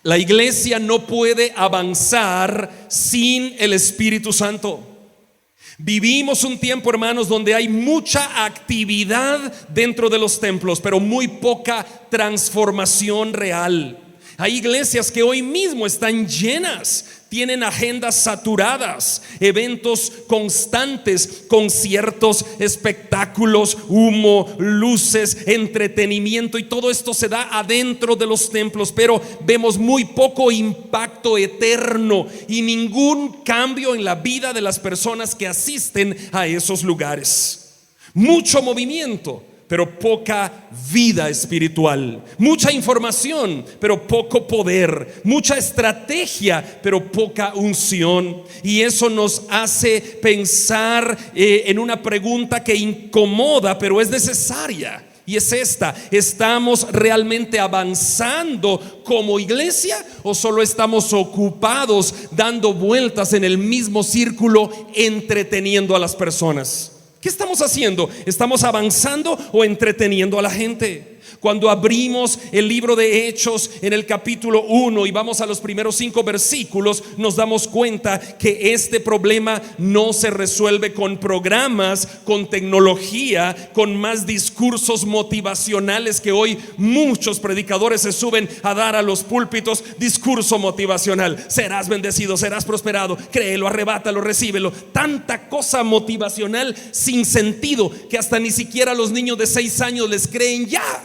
La iglesia no puede avanzar sin el Espíritu Santo. Vivimos un tiempo, hermanos, donde hay mucha actividad dentro de los templos, pero muy poca transformación real. Hay iglesias que hoy mismo están llenas, tienen agendas saturadas, eventos constantes, conciertos, espectáculos, humo, luces, entretenimiento, y todo esto se da adentro de los templos, pero vemos muy poco impacto eterno y ningún cambio en la vida de las personas que asisten a esos lugares. Mucho movimiento, pero poca vida espiritual. Mucha información, pero poco poder. Mucha estrategia, pero poca unción. Y eso nos hace pensar en una pregunta que incomoda, pero es necesaria. Y es esta: ¿estamos realmente avanzando como iglesia o solo estamos ocupados dando vueltas en el mismo círculo, entreteniendo a las personas? ¿Qué estamos haciendo? ¿Estamos avanzando o entreteniendo a la gente? Cuando abrimos el libro de Hechos en el capítulo 1 y vamos a los primeros 5 versículos, nos damos cuenta que este problema no se resuelve con programas, con tecnología, con más discursos motivacionales que hoy muchos predicadores se suben a dar a los púlpitos. Discurso motivacional: serás bendecido, serás prosperado, créelo, arrebátalo, recíbelo. Tanta cosa motivacional sin sentido que hasta ni siquiera los niños de 6 años les creen ya,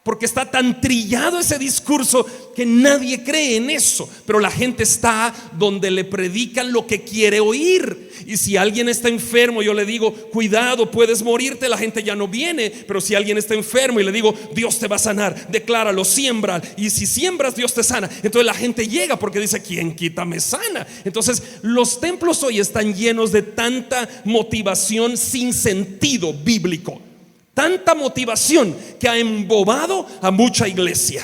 porque está tan trillado ese discurso que nadie cree en eso. Pero la gente está donde le predican lo que quiere oír. Y si alguien está enfermo, yo le digo: cuidado, puedes morirte. La gente ya no viene. Pero si alguien está enfermo y le digo: Dios te va a sanar, decláralo, siembra. Y si siembras, Dios te sana. Entonces la gente llega porque dice: ¿quién quita me sana? Entonces los templos hoy están llenos de tanta motivación sin sentido bíblico. Tanta motivación que ha embobado a mucha iglesia.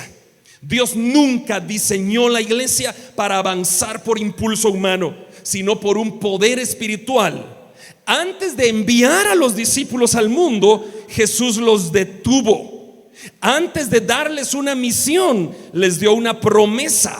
Dios nunca diseñó la iglesia para avanzar por impulso humano, sino por un poder espiritual. Antes de enviar a los discípulos al mundo, Jesús los detuvo. Antes de darles una misión, les dio una promesa.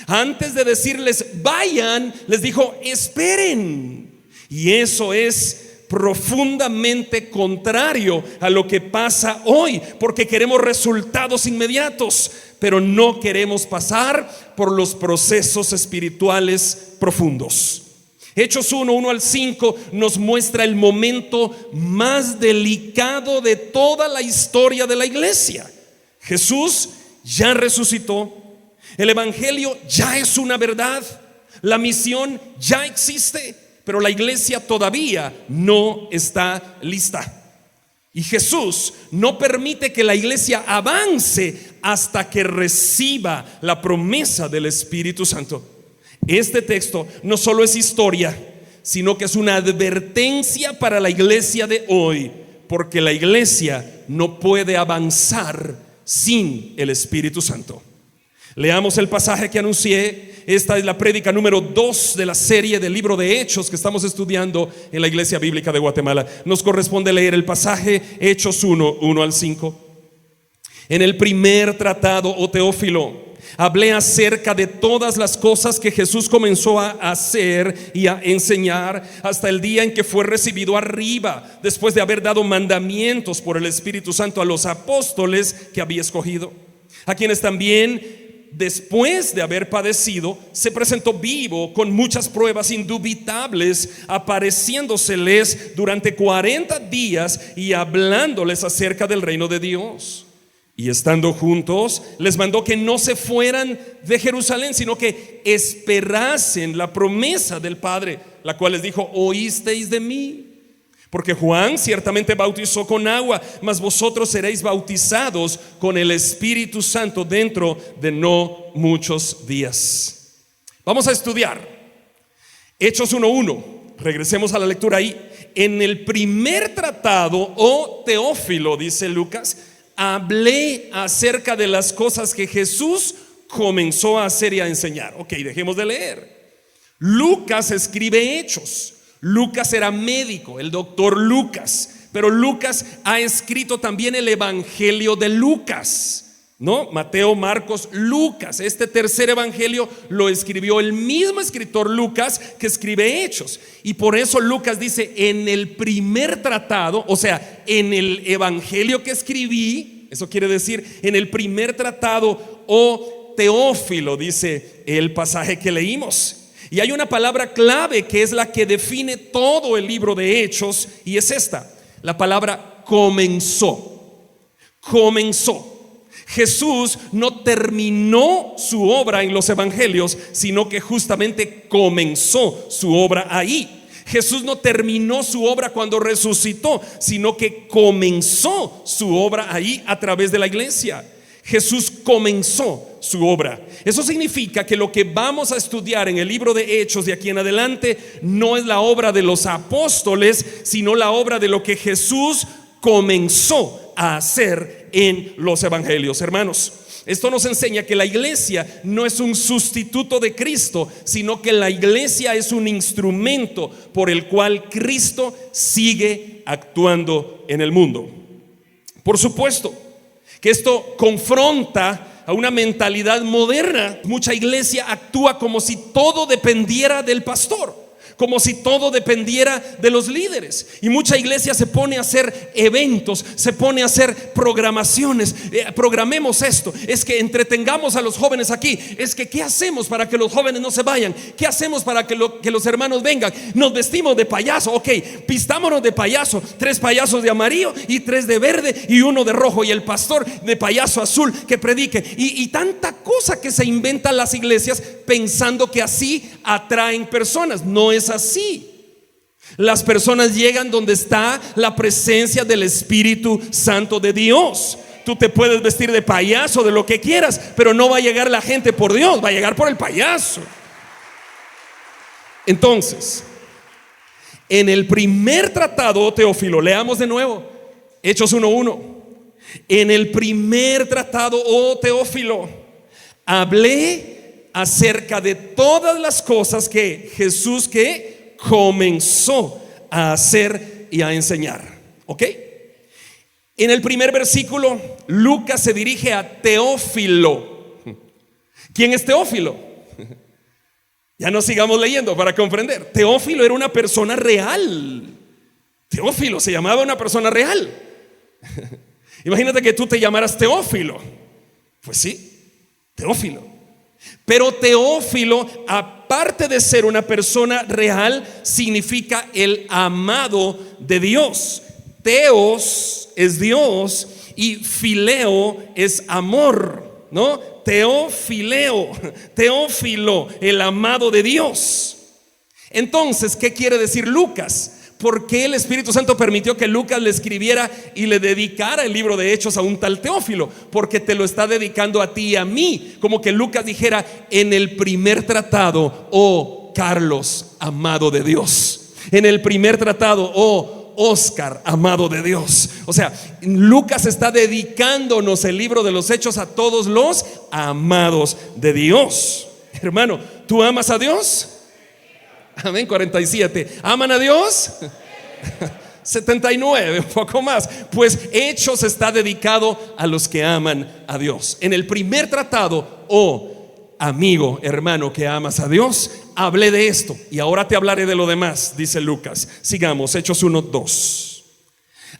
Antes de decirles vayan, les dijo: esperen. Y eso es profundamente contrario a lo que pasa hoy, porque queremos resultados inmediatos, pero no queremos pasar por los procesos espirituales profundos. Hechos 1 al 5 nos muestra el momento más delicado de toda la historia de la iglesia. Jesús ya resucitó, el evangelio ya es una verdad, la misión ya existe, pero la iglesia todavía no está lista. Y Jesús no permite que la iglesia avance hasta que reciba la promesa del Espíritu Santo. Este texto no solo es historia, sino que es una advertencia para la iglesia de hoy, porque la iglesia no puede avanzar sin el Espíritu Santo. Leamos el pasaje que anuncié. Esta es la prédica número 2 de la serie del libro de Hechos que estamos estudiando en la Iglesia Bíblica de Guatemala. Nos corresponde leer el pasaje Hechos 1 al 5. En el primer tratado, oh Teófilo, hablé acerca de todas las cosas que Jesús comenzó a hacer y a enseñar hasta el día en que fue recibido arriba, después de haber dado mandamientos por el Espíritu Santo a los apóstoles que había escogido, a quienes también, después de haber padecido, se presentó vivo con muchas pruebas indubitables, apareciéndoseles durante 40 días y hablándoles acerca del reino de Dios. Y estando juntos, les mandó que no se fueran de Jerusalén, sino que esperasen la promesa del Padre, la cual les dijo: oísteis de mí. Porque Juan ciertamente bautizó con agua, mas vosotros seréis bautizados con el Espíritu Santo dentro de no muchos días. Vamos a estudiar Hechos 1:1. Regresemos a la lectura ahí. En el primer tratado, oh Teófilo, dice Lucas, hablé acerca de las cosas que Jesús comenzó a hacer y a enseñar. Ok, dejemos de leer. Lucas escribe Hechos. Lucas era médico, el doctor Lucas, pero Lucas ha escrito también el Evangelio de Lucas. ¿no? Mateo, Marcos, Lucas. Este tercer evangelio lo escribió el mismo escritor Lucas que escribe Hechos. Y por eso Lucas dice: en el primer tratado, o sea, en el evangelio que escribí, eso quiere decir, en el primer tratado, oh Teófilo, dice el pasaje que leímos. Y hay una palabra clave que es la que define todo el libro de Hechos, y es esta: la palabra comenzó. Comenzó. Jesús no terminó su obra en los evangelios, sino que justamente comenzó su obra ahí. Jesús no terminó su obra cuando resucitó, sino que comenzó su obra ahí a través de la iglesia. Jesús comenzó su obra. Eso significa que lo que vamos a estudiar en el libro de Hechos de aquí en adelante no es la obra de los apóstoles, sino la obra de lo que Jesús comenzó a hacer en los evangelios. Hermanos, esto nos enseña que la iglesia no es un sustituto de Cristo, sino que la iglesia es un instrumento por el cual Cristo sigue actuando en el mundo. Por supuesto que esto confronta a una mentalidad moderna. Mucha iglesia actúa como si todo dependiera del pastor, como si todo dependiera de los líderes. Y mucha iglesia se pone a hacer eventos, se pone a hacer programaciones. Programemos esto, es que entretengamos a los jóvenes aquí. Es que ¿qué hacemos para que los jóvenes no se vayan? ¿Qué hacemos para que los hermanos vengan? Nos vestimos de payaso, ok, pistámonos de payaso. 3 payasos de amarillo y 3 de verde y 1 de rojo, y el pastor de payaso azul que predique. Y tanta cosa que se inventan las iglesias pensando que así atraen personas. No es así. Las personas llegan donde está la presencia del Espíritu Santo de Dios. Tú te puedes vestir de payaso, de lo que quieras, pero no va a llegar la gente por Dios, va a llegar por el payaso. Entonces, en el primer tratado, Teófilo, leamos de nuevo Hechos 1:1. En el primer tratado, oh Teófilo, hablé acerca de todas las cosas que Jesús que comenzó a hacer y a enseñar. ¿Ok? En el primer versículo, Lucas se dirige a Teófilo. ¿Quién es Teófilo? Ya no sigamos leyendo para comprender. Teófilo era una persona real. Teófilo se llamaba una persona real. Imagínate que tú te llamaras Teófilo. Pues sí, Teófilo. Pero Teófilo, aparte de ser una persona real, significa el amado de Dios. Teos es Dios y fileo es amor, ¿no? Teófileo, Teófilo, el amado de Dios. Entonces, ¿qué quiere decir Lucas? ¿Por qué el Espíritu Santo permitió que Lucas le escribiera y le dedicara el libro de Hechos a un tal Teófilo? Porque te lo está dedicando a ti y a mí. Como que Lucas dijera: en el primer tratado, oh Carlos, amado de Dios. En el primer tratado, oh Oscar, amado de Dios. O sea, Lucas está dedicándonos el libro de los Hechos a todos los amados de Dios. Hermano, ¿tú amas a Dios? Amén. 47. ¿Aman a Dios? 79, un poco más. Pues Hechos está dedicado a los que aman a Dios. En el primer tratado, oh amigo, hermano que amas a Dios, hablé de esto y ahora te hablaré de lo demás, dice Lucas. Sigamos, Hechos 1:2.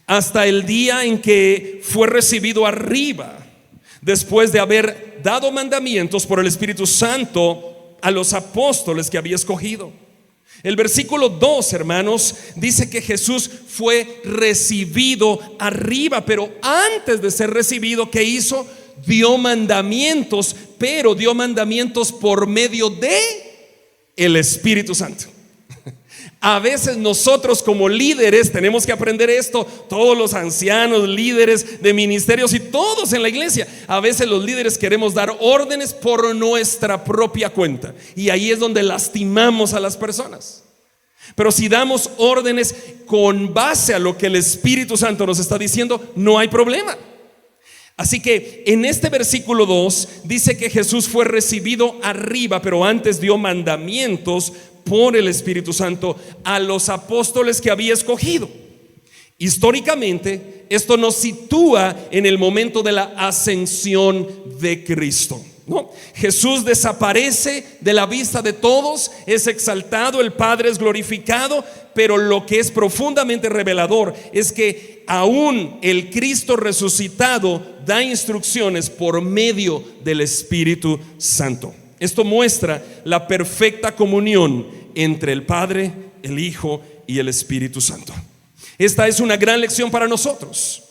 Hasta el día en que fue recibido arriba, después de haber dado mandamientos por el Espíritu Santo a los apóstoles que había escogido. El versículo 2, hermanos, dice que Jesús fue recibido arriba, pero antes de ser recibido, ¿qué hizo? Dio mandamientos, pero dio mandamientos por medio de el Espíritu Santo. A veces nosotros como líderes tenemos que aprender esto. Todos los ancianos, líderes de ministerios y todos en la iglesia, a veces los líderes queremos dar órdenes por nuestra propia cuenta, y ahí es donde lastimamos a las personas. Pero si damos órdenes con base a lo que el Espíritu Santo nos está diciendo, no hay problema. Así que en este versículo 2 dice que Jesús fue recibido arriba, pero antes dio mandamientos por el Espíritu Santo a los apóstoles que había escogido. Históricamente, esto nos sitúa en el momento de la ascensión de Cristo, ¿no? Jesús desaparece de la vista de todos, es exaltado, el Padre es glorificado, pero lo que es profundamente revelador es que aún el Cristo resucitado da instrucciones por medio del Espíritu Santo. Esto muestra la perfecta comunión entre el Padre, el Hijo y el Espíritu Santo. Esta es una gran lección para nosotros.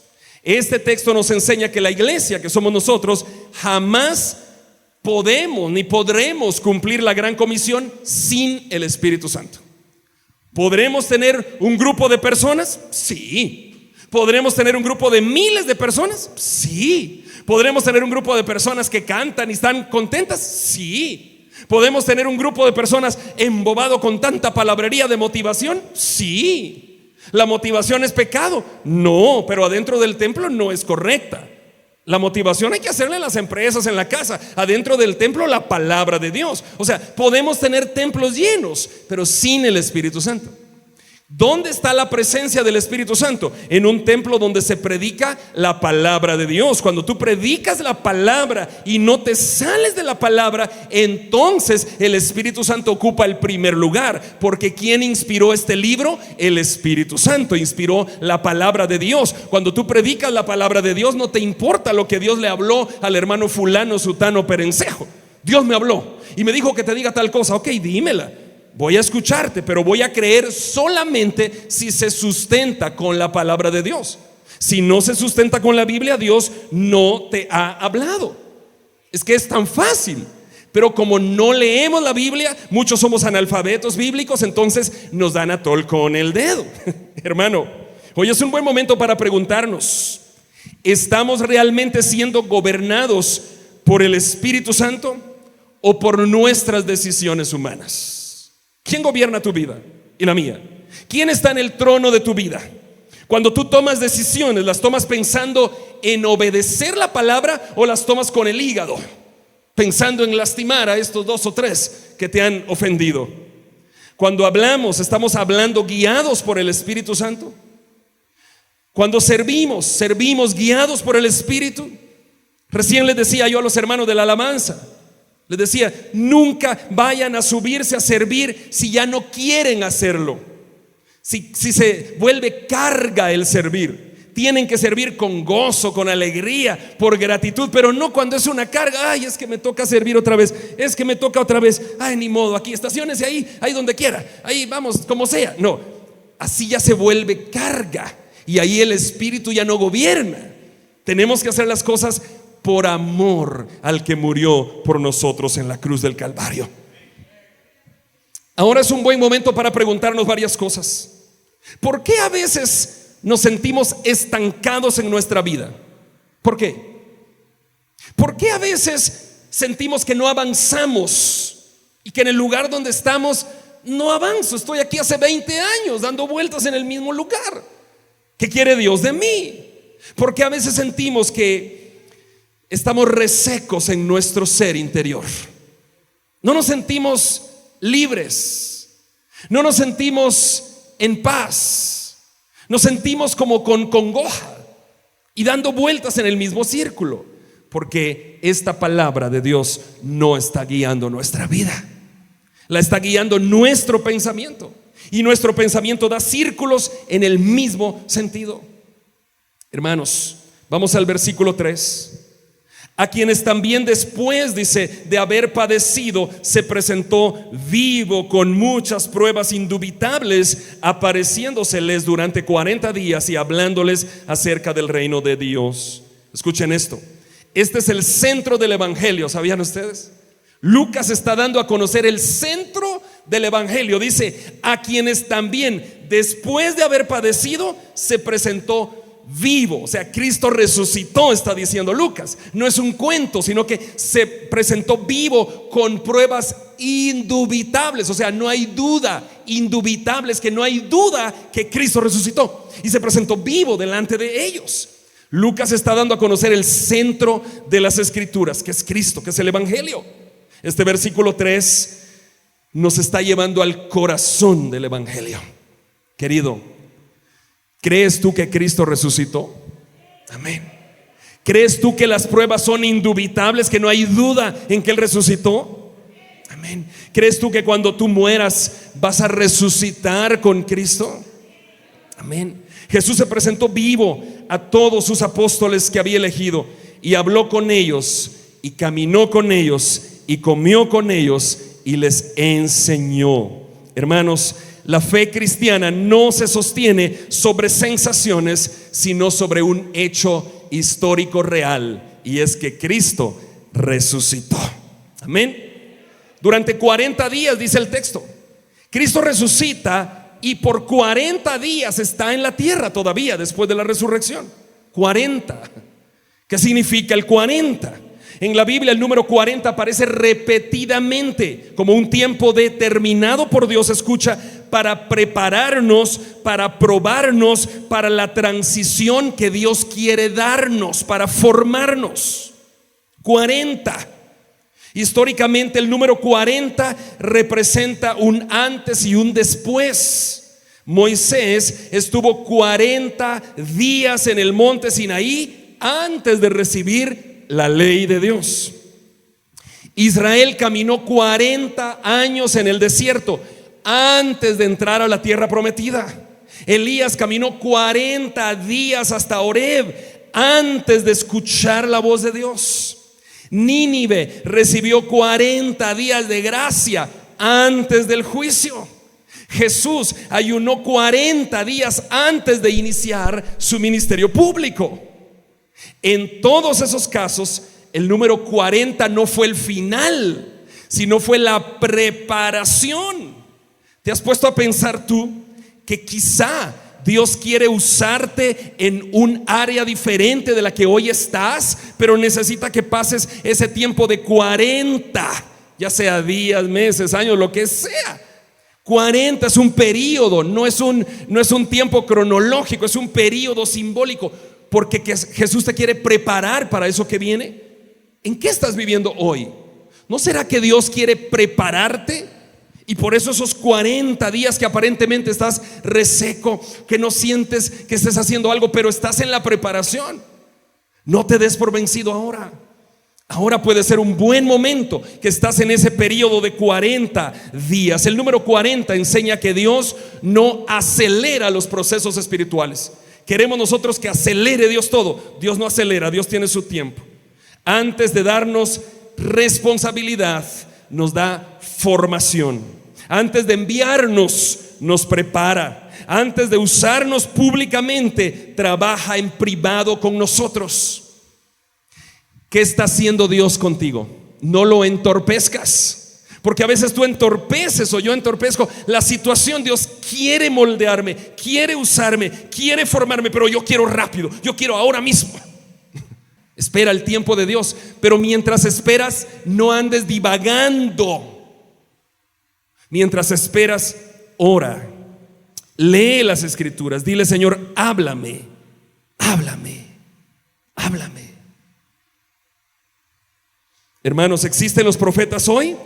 Este texto nos enseña que la iglesia, que somos nosotros, jamás podemos ni podremos cumplir la gran comisión sin el Espíritu Santo. ¿Podremos tener un grupo de personas? Sí. ¿Podremos tener un grupo de miles de personas? Sí. ¿Podremos tener un grupo de personas que cantan y están contentas? Sí. ¿Podemos tener un grupo de personas embobado con tanta palabrería de motivación? Sí. ¿La motivación es pecado? No, pero adentro del templo no es correcta. La motivación hay que hacerla en las empresas, en la casa. Adentro del templo, la palabra de Dios. O sea, podemos tener templos llenos, pero sin el Espíritu Santo. ¿Dónde está la presencia del Espíritu Santo? En un templo donde se predica la palabra de Dios. Cuando tú predicas la palabra y no te sales de la palabra, entonces el Espíritu Santo ocupa el primer lugar. Porque ¿quién inspiró este libro? El Espíritu Santo inspiró la palabra de Dios. Cuando tú predicas la palabra de Dios, no te importa lo que Dios le habló al hermano fulano, sutano, perencejo. Dios me habló y me dijo que te diga tal cosa. Ok, dímela. Voy a escucharte, pero voy a creer solamente si se sustenta con la palabra de Dios. Si no se sustenta con la Biblia, Dios no te ha hablado. Es que es tan fácil. Pero como no leemos la Biblia, muchos somos analfabetos bíblicos, entonces nos dan a tol con el dedo. Hermano, hoy es un buen momento para preguntarnos: ¿estamos realmente siendo gobernados por el Espíritu Santo o por nuestras decisiones humanas? ¿Quién gobierna tu vida y la mía? ¿Quién está en el trono de tu vida? Cuando tú tomas decisiones, ¿las tomas pensando en obedecer la palabra o las tomas con el hígado, pensando en lastimar a estos 2 o 3 que te han ofendido? Cuando hablamos, ¿estamos hablando guiados por el Espíritu Santo? Cuando servimos guiados por el Espíritu. Recién les decía yo a los hermanos de la alabanza, les decía, nunca vayan a subirse a servir si ya no quieren hacerlo. Si se vuelve carga el servir. Tienen que servir con gozo, con alegría, por gratitud, pero no cuando es una carga. Ay, es que me toca servir otra vez. Es que me toca otra vez. Ay, ni modo, aquí estaciones ahí donde quiera. Ahí vamos, como sea. No, así ya se vuelve carga y ahí el Espíritu ya no gobierna. Tenemos que hacer las cosas por amor al que murió por nosotros en la cruz del Calvario. Ahora es un buen momento para preguntarnos varias cosas. ¿Por qué a veces nos sentimos estancados en nuestra vida? ¿Por qué? ¿Por qué a veces sentimos que no avanzamos y que en el lugar donde estamos no avanzo? Estoy aquí hace 20 años dando vueltas en el mismo lugar. ¿Qué quiere Dios de mí? ¿Por qué a veces sentimos que estamos resecos en nuestro ser interior? No nos sentimos libres, no nos sentimos en paz, nos sentimos como con congoja y dando vueltas en el mismo círculo, porque esta palabra de Dios no está guiando nuestra vida, la está guiando nuestro pensamiento, y nuestro pensamiento da círculos en el mismo sentido. Hermanos, vamos al versículo 3. A quienes también después, dice, de haber padecido, se presentó vivo con muchas pruebas indubitables, apareciéndoseles durante 40 días y hablándoles acerca del reino de Dios. Escuchen esto. Este es el centro del evangelio, ¿sabían ustedes? Lucas está dando a conocer el centro del evangelio. Dice, a quienes también después de haber padecido, se presentó vivo. O sea, Cristo resucitó, está diciendo Lucas. No es un cuento, sino que se presentó vivo con pruebas indubitables. O sea, no hay duda, indubitables, que no hay duda que Cristo resucitó. Y se presentó vivo delante de ellos. Lucas está dando a conocer el centro de las Escrituras, que es Cristo, que es el evangelio. Este versículo 3 nos está llevando al corazón del evangelio. Querido, ¿Crees tú que Cristo resucitó? Amén. ¿Crees tú que las pruebas son indubitables, que no hay duda en que Él resucitó? Amén. ¿Crees tú que cuando tú mueras vas a resucitar con Cristo? Amén. Jesús se presentó vivo a todos sus apóstoles que había elegido y habló con ellos y caminó con ellos y comió con ellos y les enseñó. Hermanos, la fe cristiana no se sostiene sobre sensaciones, sino sobre un hecho histórico real, y es que Cristo resucitó. Amén. Durante 40 días, dice el texto, Cristo resucita y por 40 días está en la tierra todavía después de la resurrección. 40. ¿Qué significa el 40? En la Biblia el número 40 aparece repetidamente como un tiempo determinado por Dios, escucha, para prepararnos, para probarnos, para la transición que Dios quiere darnos, para formarnos. 40. Históricamente el número 40 representa un antes y un después. Moisés estuvo 40 días en el monte Sinaí antes de recibir la ley de Dios. Israel caminó 40 años en el desierto antes de entrar a la tierra prometida. Elías caminó 40 días hasta Horeb antes de escuchar la voz de Dios. Nínive recibió 40 días de gracia antes del juicio. Jesús ayunó 40 días antes de iniciar su ministerio público. En todos esos casos, el número 40 no fue el final, sino fue la preparación. ¿Te has puesto a pensar tú que quizá Dios quiere usarte en un área diferente de la que hoy estás, pero necesita que pases ese tiempo de 40, ya sea días, meses, años, lo que sea? 40 es un periodo, no es un tiempo cronológico, es un periodo simbólico, porque Jesús te quiere preparar para eso que viene. ¿En qué estás viviendo hoy? ¿No será que Dios quiere prepararte? Y por eso esos 40 días que aparentemente estás reseco, que no sientes que estés haciendo algo, pero estás en la preparación. No te des por vencido ahora. Ahora puede ser un buen momento que estás en ese periodo de 40 días. El número 40 enseña que Dios no acelera los procesos espirituales. Queremos nosotros que acelere Dios todo. Dios no acelera, Dios tiene su tiempo. Antes de darnos responsabilidad, nos da formación. Antes de enviarnos, nos prepara. Antes de usarnos públicamente, trabaja en privado con nosotros. ¿Qué está haciendo Dios contigo? No lo entorpezcas, porque a veces tú entorpeces o yo entorpezco la situación. Dios quiere moldearme, quiere usarme, quiere formarme, pero yo quiero rápido, yo quiero ahora mismo. Espera el tiempo de Dios, pero mientras esperas, no andes divagando. Mientras esperas, ora, lee las escrituras, dile: Señor, háblame, háblame, háblame. Hermanos, ¿existen los profetas hoy?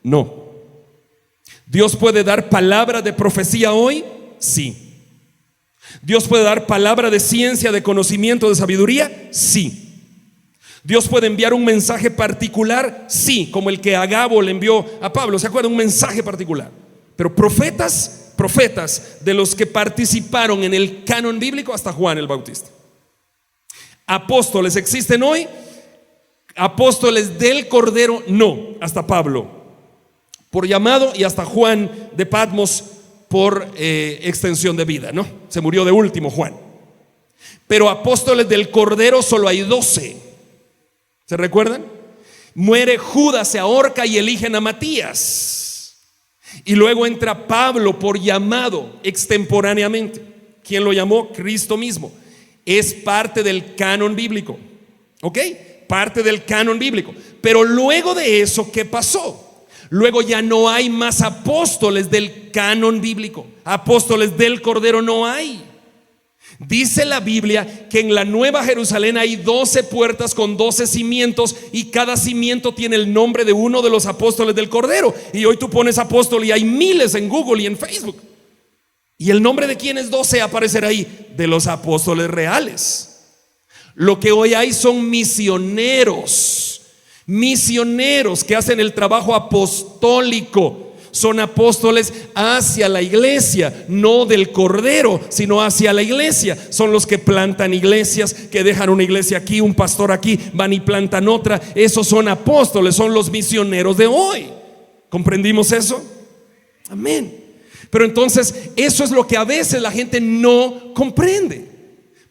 No. ¿Dios puede dar palabra de profecía hoy? Sí. ¿Dios puede dar palabra de ciencia, de conocimiento, de sabiduría? Sí. ¿Dios puede enviar un mensaje particular? Sí, como el que Agabo le envió a Pablo. ¿Se acuerdan? Un mensaje particular. Pero profetas de los que participaron en el canon bíblico, hasta Juan el Bautista. ¿Apóstoles existen hoy? Apóstoles del Cordero, no, hasta Pablo por llamado y hasta Juan de Patmos por extensión de vida, ¿no? Se murió de último Juan. Pero apóstoles del Cordero solo hay 12. ¿Se recuerdan? Muere Judas, se ahorca y eligen a Matías. Y luego entra Pablo por llamado extemporáneamente. ¿Quién lo llamó? Cristo mismo. Es parte del canon bíblico. ¿Ok? Parte del canon bíblico. Pero luego de eso, ¿qué pasó? Luego ya no hay más apóstoles del canon bíblico. Apóstoles del Cordero no hay. Dice la Biblia que en la Nueva Jerusalén hay 12 puertas con 12 cimientos, y cada cimiento tiene el nombre de uno de los apóstoles del Cordero. Y hoy tú pones apóstol y hay miles en Google y en Facebook. ¿Y el nombre de quiénes 12 aparecerá ahí? De los apóstoles reales. Lo que hoy hay son misioneros que hacen el trabajo apostólico. Son apóstoles hacia la iglesia, no del Cordero, sino hacia la iglesia. Son los que plantan iglesias, que dejan una iglesia aquí, un pastor aquí, van y plantan otra. Esos son apóstoles, son los misioneros de hoy. ¿Comprendimos eso? Amén. Pero entonces eso es lo que a veces la gente no comprende,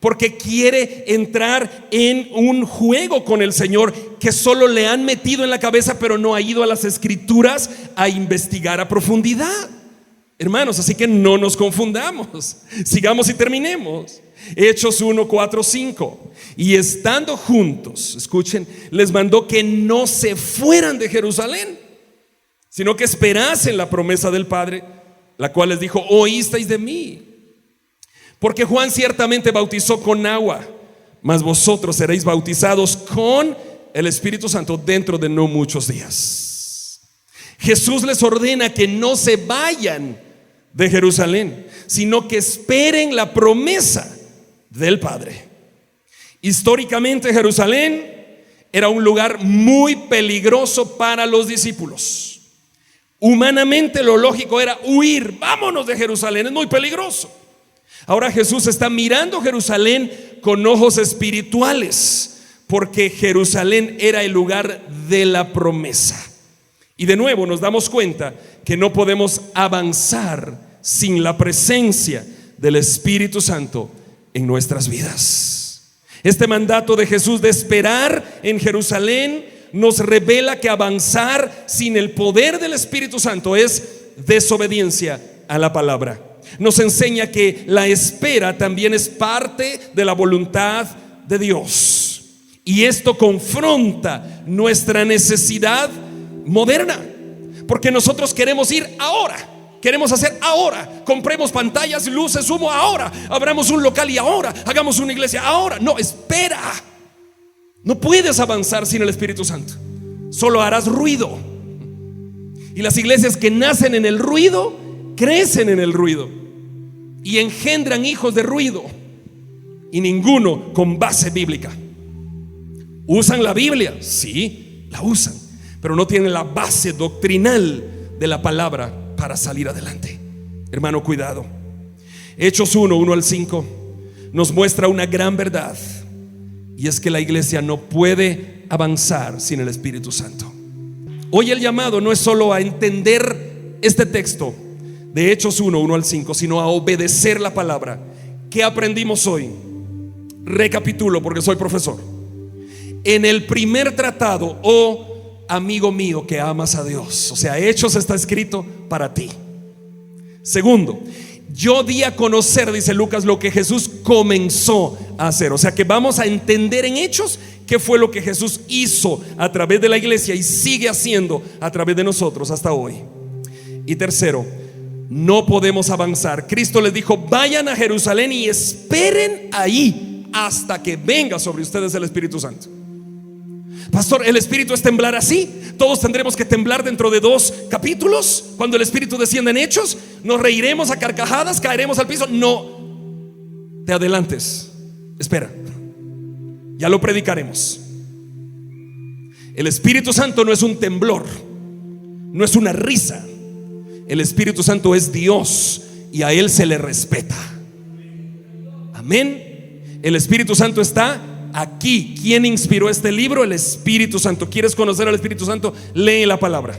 porque quiere entrar en un juego con el Señor que solo le han metido en la cabeza, pero no ha ido a las Escrituras a investigar a profundidad. Hermanos, así que no nos confundamos. Sigamos y terminemos. Hechos 1, 4, 5. Y estando juntos, escuchen, les mandó que no se fueran de Jerusalén, sino que esperasen la promesa del Padre, la cual les dijo: oísteis de mí. Porque Juan ciertamente bautizó con agua, mas vosotros seréis bautizados con el Espíritu Santo dentro de no muchos días. Jesús les ordena que no se vayan de Jerusalén, sino que esperen la promesa del Padre. Históricamente Jerusalén era un lugar muy peligroso para los discípulos. Humanamente lo lógico era huir, vámonos de Jerusalén, es muy peligroso. Ahora Jesús está mirando Jerusalén con ojos espirituales, porque Jerusalén era el lugar de la promesa. Y de nuevo nos damos cuenta que no podemos avanzar sin la presencia del Espíritu Santo en nuestras vidas. Este mandato de Jesús de esperar en Jerusalén nos revela que avanzar sin el poder del Espíritu Santo es desobediencia a la palabra. Nos enseña que la espera también es parte de la voluntad de Dios, y esto confronta nuestra necesidad moderna, porque nosotros queremos ir ahora, queremos hacer ahora, compremos pantallas, luces, humo ahora, abramos un local y ahora, hagamos una iglesia ahora. No, espera. No puedes avanzar sin el Espíritu Santo, solo harás ruido. Y las iglesias que nacen en el ruido crecen en el ruido y engendran hijos de ruido, y ninguno con base bíblica. ¿Usan la Biblia? Sí, la usan, pero no tienen la base doctrinal de la palabra para salir adelante. Hermano, cuidado. Hechos 1, 1 al 5 nos muestra una gran verdad, y es que la iglesia no puede avanzar sin el Espíritu Santo. Hoy el llamado no es solo a entender este texto de Hechos 1, 1 al 5, sino a obedecer la palabra. ¿Qué aprendimos hoy? Recapitulo, porque soy profesor. En el primer tratado, oh amigo mío que amas a Dios, o sea, Hechos está escrito para ti. Segundo, yo di a conocer, dice Lucas, lo que Jesús comenzó a hacer. O sea que vamos a entender en Hechos qué fue lo que Jesús hizo a través de la iglesia y sigue haciendo a través de nosotros hasta hoy. Y tercero, no podemos avanzar. Cristo les dijo: vayan a Jerusalén y esperen ahí hasta que venga sobre ustedes el Espíritu Santo. Pastor, ¿el Espíritu es temblar así? ¿Todos tendremos que temblar dentro de 2 capítulos? Cuando el Espíritu descienda en Hechos, ¿nos reiremos a carcajadas? ¿Caeremos al piso? No te adelantes, espera, ya lo predicaremos. El Espíritu Santo no es un temblor, no es una risa. El Espíritu Santo es Dios y a Él se le respeta. Amén. El Espíritu Santo está aquí. ¿Quién inspiró este libro? El Espíritu Santo. ¿Quieres conocer al Espíritu Santo? Lee la palabra.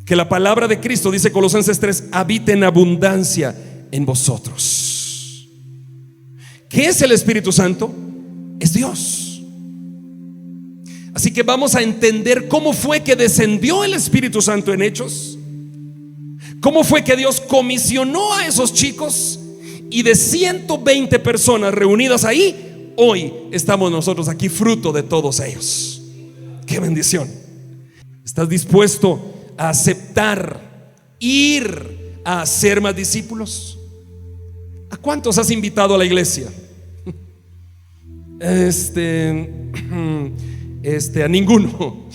Que la palabra de Cristo, dice Colosenses 3, habite en abundancia en vosotros. ¿Qué es el Espíritu Santo? Es Dios. Así que vamos a entender cómo fue que descendió el Espíritu Santo en Hechos. ¿Cómo fue que Dios comisionó a esos chicos? Y de 120 personas reunidas ahí, hoy estamos nosotros aquí, fruto de todos ellos. ¡Qué bendición! ¿Estás dispuesto a aceptar, ir a hacer más discípulos? ¿A cuántos has invitado a la iglesia? A ninguno.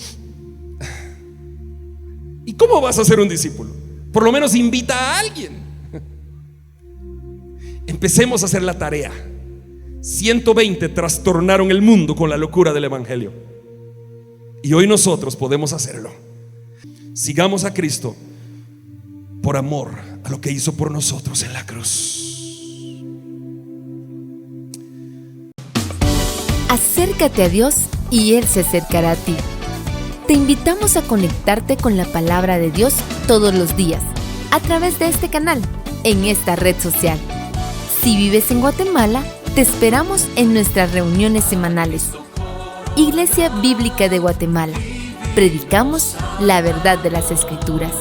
¿Y cómo vas a ser un discípulo? Por lo menos invita a alguien. Empecemos a hacer la tarea. 120 trastornaron el mundo con la locura del evangelio, y hoy nosotros podemos hacerlo. Sigamos a Cristo por amor a lo que hizo por nosotros en la cruz. Acércate a Dios y Él se acercará a ti. Te invitamos a conectarte con la palabra de Dios todos los días a través de este canal, en esta red social. Si vives en Guatemala, te esperamos en nuestras reuniones semanales. Iglesia Bíblica de Guatemala. Predicamos la verdad de las Escrituras.